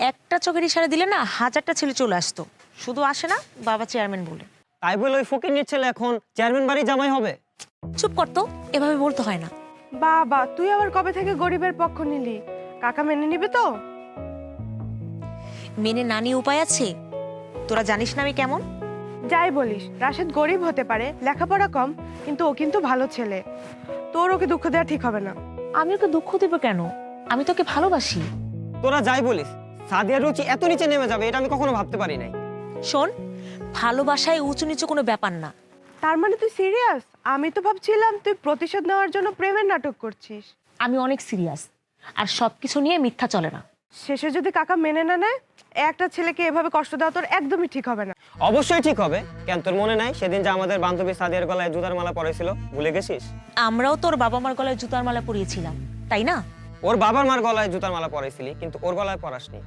একটা চোখের ইশারা দিলে না হাজারটা ছেলে চলে আসতো। শুধু আসে না বাবা চেয়ারম্যান বলে। তাই বলে ওই ফকিন্নির ছেলে এখন চেয়ারম্যান বাড়ি জামাই হবে? চুপ করতো, এভাবে বলতে হয় না। বাবা তুই আবার কবে থেকে গরিবের পক্ষ নিলি? কাকা মেনে নিবে তো? মেনে না নিয়ে উপায় আছে? তোরা জানিস না আমি কেমন। যাই বলিস, রাশেদ গরিব হতে পারে, লেখাপড়া কম, কিন্তু ও কিন্তু ভালো ছেলে। তোর ওকে দুঃখ দেওয়া ঠিক হবে না। আমি ওকে দুঃখ দেবো কেন? আমি তোকে ভালোবাসি। তোরা যাই বলিস, সাদিয়ার রুচি এত নিচে নেমে যাবে এটা আমি কখনো ভাবতে পারি নাই। শোন, ভালোবাসায় উঁচু নিচু কোনো ব্যাপার না। তার মানে তুই সিরিয়াস? আমি তো ভাবছিলাম তুই প্রতিশোধ নেওয়ার জন্য প্রেমের নাটক করছিস। আমি অনেক সিরিয়াস, আর সবকিছু নিয়ে মিথ্যা চলে না। শেষে যদি কাকা মেনে না নেয়, একটা ছেলেকে এভাবে কষ্ট দেওয়া তোর একদমই ঠিক হবে না। অবশ্যই ঠিক হবে। কেন তোর মনে নাই সেদিন যে আমাদের বান্ধবী সাদিয়ার গলায় জুতার মালা পরাইছিল, ভুলে গেছিস? আমরাও তোর বাবা মার গলায় জুতার মালা পরিয়েছিলাম, তাই না? ওর বাবার মার গলায় জুতার মালা পরাইছিলি, কিন্তু ওর গলায় পরাসনি।